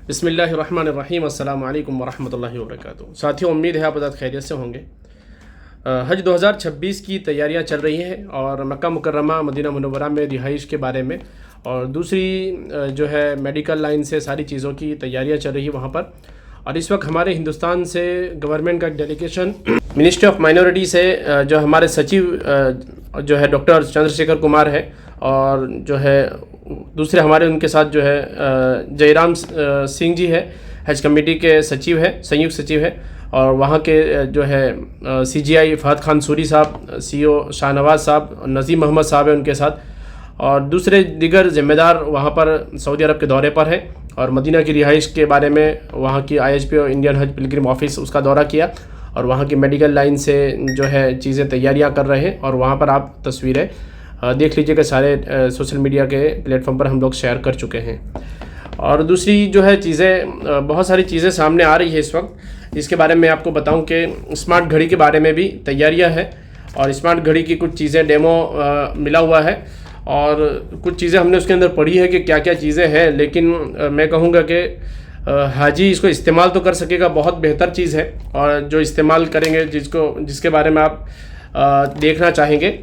बिस्मिल्लाहिर्रहमानिर्रहीम अस्सलामु अलैकुम वरहमतुल्लाहि वबरकातुहू। साथियों, उम्मीद है आप आज़ाद खैरियत से होंगे। हज 2026 की तैयारियां चल रही हैं और मक्का मुकर्रमा मदीना मुनव्वरा में रिहाइश के बारे में, और दूसरी जो है मेडिकल लाइन से सारी चीज़ों की तैयारियां चल रही है वहाँ पर। और इस वक्त हमारे हिंदुस्तान से गवर्नमेंट का एक डेलीगेशन मिनिस्ट्री ऑफ माइनॉरिटी से जो हमारे सचिव जो है डॉक्टर चंद्रशेखर कुमार है, और जो है दूसरे हमारे उनके साथ जो है जयराम सिंह जी है, हज कमेटी के सचिव है, संयुक्त सचिव है। और वहाँ के जो है CGI फहद खान सूरी साहब, CO शाहनवाज साहब, नज़ीम मोहम्मद साहब है उनके साथ, और दूसरे दिगर ज़िम्मेदार वहाँ पर सऊदी अरब के दौरे पर है। और मदीना की रिहाइश के बारे में वहाँ की IHP और इंडियन हज पिलग्रिम ऑफिस उसका दौरा किया, और वहाँ की मेडिकल लाइन से जो है चीज़ें तैयारियाँ कर रहे हैं। और वहाँ पर आप तस्वीरें देख लीजिएगा, सारे सोशल मीडिया के प्लेटफॉर्म पर हम लोग शेयर कर चुके हैं। और दूसरी जो है चीज़ें, बहुत सारी चीज़ें सामने आ रही है इस वक्त, जिसके बारे में आपको बताऊं कि स्मार्ट घड़ी के बारे में भी तैयारियां हैं। और स्मार्ट घड़ी की कुछ चीज़ें डेमो मिला हुआ है, और कुछ चीज़ें हमने उसके अंदर पढ़ी है कि क्या क्या चीज़ें हैं। लेकिन मैं कहूँगा कि हाजी इसको इस्तेमाल तो कर सकेगा, बहुत बेहतर चीज़ है। और जो इस्तेमाल करेंगे, जिसके बारे में आप देखना चाहेंगे,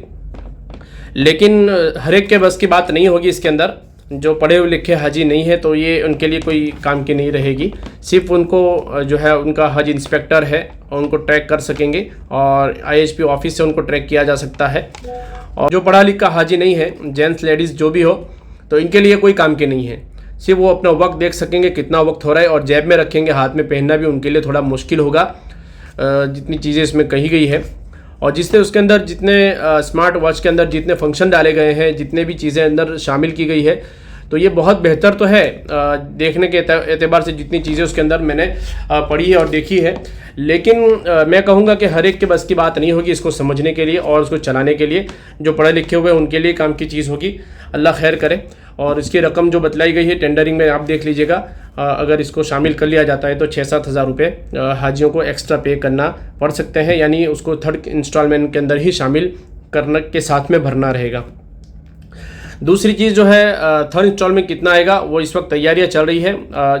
लेकिन हर एक के बस की बात नहीं होगी इसके अंदर। जो पढ़े हुए लिखे हाजी नहीं है तो ये उनके लिए कोई काम की नहीं रहेगी। सिर्फ उनको जो है उनका हज इंस्पेक्टर है, उनको ट्रैक कर सकेंगे, और IHP ऑफिस से उनको ट्रैक किया जा सकता है। और जो पढ़ा लिखा हाजी नहीं है, जेंट्स लेडीज़ जो भी हो, तो इनके लिए कोई काम की नहीं है। सिर्फ वो अपना वक्त देख सकेंगे कितना वक्त हो रहा है, और जेब में रखेंगे, हाथ में पहनना भी उनके लिए थोड़ा मुश्किल होगा जितनी चीज़ें इसमें कही गई है। और जिससे उसके अंदर जितने स्मार्ट वॉच के अंदर जितने फंक्शन डाले गए हैं, जितने भी चीज़ें अंदर शामिल की गई है, तो ये बहुत बेहतर तो है देखने के एतबार से, जितनी चीज़ें उसके अंदर मैंने पढ़ी है और देखी है। लेकिन मैं कहूँगा कि हर एक के बस की बात नहीं होगी इसको समझने के लिए और उसको चलाने के लिए। जो पढ़े लिखे हुए उनके लिए काम की चीज़ होगी, अल्लाह खैर करे। और इसकी रकम जो बतलाई गई है टेंडरिंग में, आप देख लीजिएगा, अगर इसको शामिल कर लिया जाता है तो 6-7 हज़ार रुपये हाजियों को एक्स्ट्रा पे करना पड़ सकते हैं, यानी उसको थर्ड इंस्टॉलमेंट के अंदर ही शामिल करने के साथ में भरना रहेगा। दूसरी चीज़ जो है थर्ड इंस्टॉलमेंट कितना आएगा, वो इस वक्त तैयारियां चल रही है।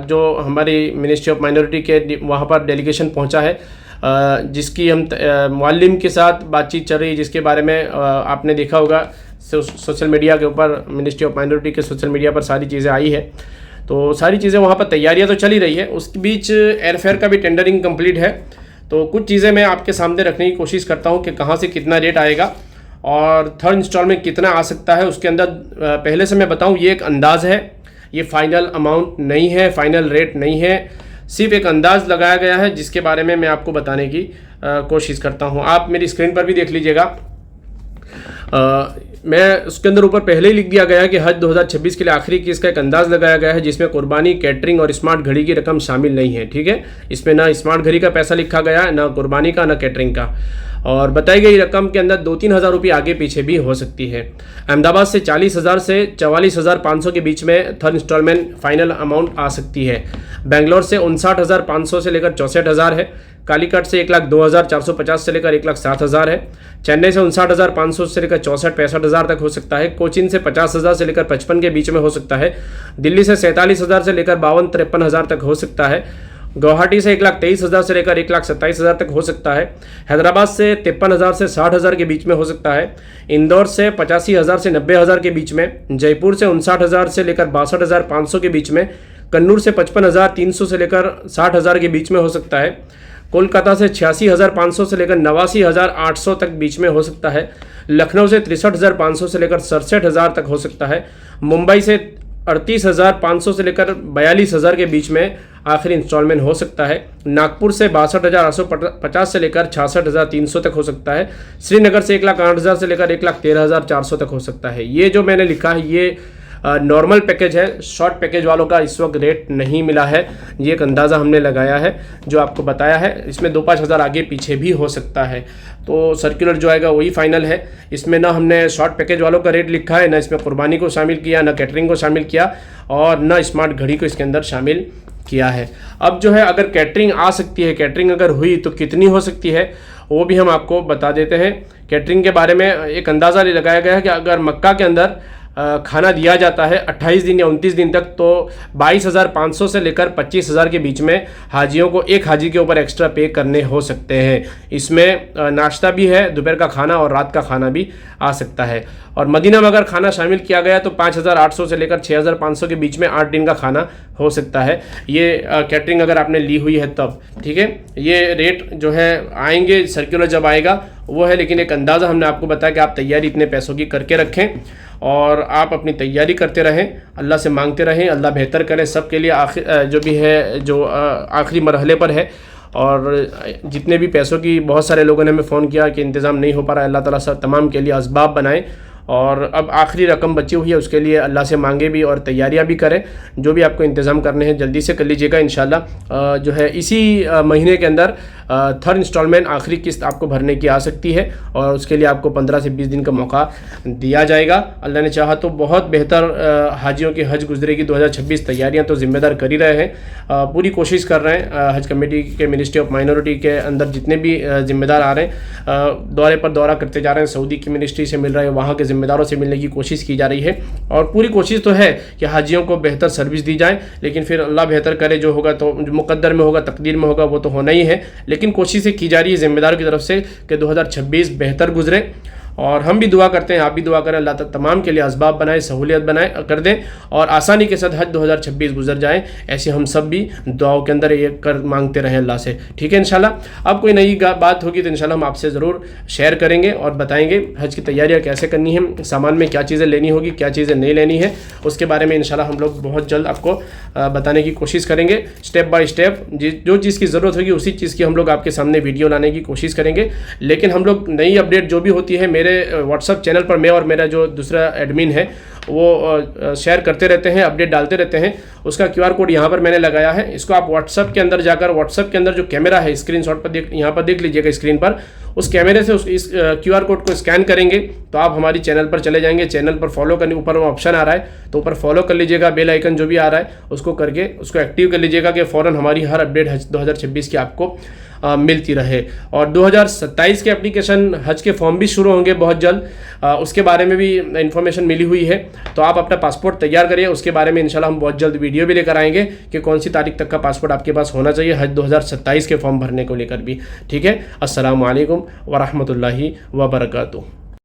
जो हमारी मिनिस्ट्री ऑफ माइनॉरिटी के वहाँ पर डेलीगेशन पहुँचा है, जिसकी हम मुअल्लिम के साथ बातचीत चल रही है, जिसके बारे में आपने देखा होगा सोशल मीडिया के ऊपर, मिनिस्ट्री ऑफ माइनॉरिटी के सोशल मीडिया पर सारी चीज़ें आई है। तो सारी चीज़ें वहाँ पर तैयारियां तो चल ही रही है। उसके बीच एयरफेयर का भी टेंडरिंग कंप्लीट है। तो कुछ चीज़ें मैं आपके सामने रखने की कोशिश करता हूँ कि कहाँ से कितना रेट आएगा और थर्ड इंस्टॉलमेंट कितना आ सकता है। उसके अंदर पहले से मैं बताऊँ, ये एक अंदाज़ है, ये फाइनल अमाउंट नहीं है, फाइनल रेट नहीं है, सिर्फ एक अंदाज़ लगाया गया है, जिसके बारे में मैं आपको बताने की कोशिश करता हूँ। आप मेरी स्क्रीन पर भी देख लीजिएगा। मैं उसके अंदर ऊपर पहले ही लिख दिया गया है कि हज 2026 के लिए आखिरी किस्त का एक अंदाज़ लगाया गया है, जिसमें कुर्बानी, कैटरिंग और स्मार्ट घड़ी की रकम शामिल नहीं है। ठीक है, इसमें ना स्मार्ट घड़ी का पैसा लिखा गया है, ना कुर्बानी का, ना कैटरिंग का। और बताई गई रकम के अंदर 2-3 हज़ार रुपये आगे पीछे भी हो सकती है। अहमदाबाद से 40,000 से 44,500 के बीच में थर्ड इंस्टॉलमेंट फाइनल अमाउंट आ सकती है। बेंगलोर से 59,500 से लेकर 64,000 है। कालीकट से 1,02,450 से लेकर 1,07,000 है। चेन्नई से 59,500 से लेकर 64-65,000 तक हो सकता है। कोचीन से 50,000 से लेकर 55 के बीच में हो सकता है। दिल्ली से 47,000 से लेकर 52-53,000 तक हो सकता है। गुवाहाटी से 1,23,000 से लेकर 1,27,000 तक हो सकता है। हैदराबाद से 53,000 से 60,000 के बीच में हो सकता है। इंदौर से 85,000 से 90,000 के बीच में। जयपुर से 59,000 से लेकर 62,500 के बीच में। कन्नूर से 55,300 से लेकर 60,000 के बीच में हो सकता है। कोलकाता से 86,500 से लेकर 89,800 तक बीच में हो सकता है। लखनऊ से 63,500 से लेकर 67,000 तक हो सकता है। मुंबई से 38,500 से लेकर 42,000 के बीच में आखिरी इंस्टॉलमेंट हो सकता है। नागपुर से 62,850 से लेकर 66,300 तक हो सकता है। श्रीनगर से 1,08,000 से लेकर 1,13,400 तक हो सकता है। ये जो मैंने लिखा है, ये नॉर्मल पैकेज है, शॉर्ट पैकेज वालों का इस वक्त रेट नहीं मिला है। ये एक अंदाज़ा हमने लगाया है, जो आपको बताया है। इसमें 2-5 हज़ार आगे पीछे भी हो सकता है। तो सर्कुलर जो आएगा वही फाइनल है। इसमें ना हमने शॉर्ट पैकेज वालों का रेट लिखा है, ना इसमें कुर्बानी को शामिल किया, ना कैटरिंग को शामिल किया, और ना स्मार्ट घड़ी को इसके अंदर शामिल किया है। अब जो है, अगर कैटरिंग आ सकती है, कैटरिंग अगर हुई तो कितनी हो सकती है, वो भी हम आपको बता देते हैं। कैटरिंग के बारे में एक अंदाज़ा लगाया गया है कि अगर मक्का के अंदर खाना दिया जाता है 28 दिन या 29 दिन तक, तो 22,500 से लेकर 25,000 के बीच में हाजियों को एक हाजी के ऊपर एक्स्ट्रा पे करने हो सकते हैं। इसमें नाश्ता भी है, दोपहर का खाना और रात का खाना भी आ सकता है। और मदीना में अगर खाना शामिल किया गया तो 5,800 से लेकर 6,500 के बीच में 8 दिन का खाना हो सकता है। ये कैटरिंग अगर आपने ली हुई है तब, ठीक है। ये रेट जो है आएंगे, सर्कुलर जब आएगा वो है, लेकिन एक अंदाज़ा हमने आपको बताया कि आप तैयारी इतने पैसों की करके रखें और आप अपनी तैयारी करते रहें, अल्लाह से मांगते रहें, अल्लाह बेहतर करें सबके लिए। आखिर जो भी है जो आखिरी मरहले पर है, और जितने भी पैसों की बहुत सारे लोगों ने हमें फ़ोन किया कि इंतज़ाम नहीं हो पा रहा है, अल्लाह ताला सब तमाम के लिए असबाब बनाए। और अब आखिरी रकम बची हुई है, उसके लिए अल्लाह से मांगे भी और तैयारियां भी करें। जो भी आपको इंतज़ाम करने हैं जल्दी से कर लीजिएगा। इंशाल्लाह जो है इसी महीने के अंदर थर्ड इंस्टॉलमेंट आखिरी किस्त आपको भरने की आ सकती है, और उसके लिए आपको 15 से 20 दिन का मौका दिया जाएगा। अल्लाह ने चाहा तो बहुत बेहतर हाजियों की हज गुजरेगी 2026। तैयारियाँ तो ज़िम्मेदार कर ही रहे हैं, पूरी कोशिश कर रहे हैं। हज कमेटी के, मिनिस्ट्री ऑफ माइनॉरिटी के अंदर जितने भी ज़िम्मेदार आ रहे हैं, दौरे पर दौरा करते जा रहे हैं। सऊदी की मिनिस्ट्री से मिल रहे हैं, वहाँ के ज़िम्मेदारों से मिलने की कोशिश की जा रही है, और पूरी कोशिश तो है कि हाजियों को बेहतर सर्विस दी जाए। लेकिन फिर अल्लाह बेहतर करे, जो होगा तो जो मुकद्दर में होगा, तकदीर में होगा, वो तो होना ही है। लेकिन कोशिशें की जा रही है ज़िम्मेदारों की तरफ से कि 2026 बेहतर गुजरे। और हम भी दुआ करते हैं, आप भी दुआ करें, अल्लाह ताला तमाम के लिए असबाब बनाए, सहूलियत बनाए कर दें, और आसानी के साथ हज 2026 गुजर जाए। ऐसे हम सब भी दुआओं के अंदर ये कर मांगते रहें अल्लाह से, ठीक है। इंशाल्लाह अब कोई नई बात होगी तो इंशाल्लाह हम आपसे ज़रूर शेयर करेंगे और बताएंगे हज की तैयारियाँ कैसे करनी है, सामान में क्या चीज़ें लेनी होगी, क्या चीज़ें नहीं लेनी है, उसके बारे में इंशाल्लाह हम लोग बहुत जल्द आपको बताने की कोशिश करेंगे। स्टेप बाय स्टेप जो चीज़ की ज़रूरत होगी उसी चीज़ की हम लोग आपके सामने वीडियो लाने की कोशिश करेंगे। लेकिन हम लोग नई अपडेट जो भी होती है मेरे व्हाट्सएप चैनल पर मैं और मेरा जो दूसरा एडमिन है वो शेयर करते रहते हैं, अपडेट डालते रहते हैं। उसका QR कोड यहाँ पर मैंने लगाया है, इसको आप व्हाट्सएप के अंदर जाकर, व्हाट्सएप के अंदर जो कैमरा है स्क्रीनशॉट पर यहाँ पर देख लीजिएगा स्क्रीन पर, उस कैमरे से इस QR कोड को स्कैन करेंगे तो आप हमारी चैनल पर चले जाएंगे। चैनल पर फॉलो करने ऊपर ऑप्शन आ रहा है, तो ऊपर फॉलो कर लीजिएगा, बेल आइकन जो भी आ रहा है उसको करके उसको एक्टिव कर लीजिएगा कि फ़ौरन हमारी हर अपडेट हज 2026 की आपको मिलती रहे। और 2027 के एप्लीकेशन हज के फॉर्म भी शुरू होंगे बहुत जल्द, उसके बारे में भी इंफॉर्मेशन मिली हुई है। तो आप अपना पासपोर्ट तैयार करिए, उसके बारे में इंशाल्लाह हम बहुत जल्द वीडियो भी लेकर आएंगे कि कौन सी तारीख तक का पासपोर्ट आपके पास होना चाहिए हज 2027 के फॉर्म भरने को लेकर भी, ठीक है। अस्सलामु अलैकुम व रहमतुल्लाहि व बरकातुहू।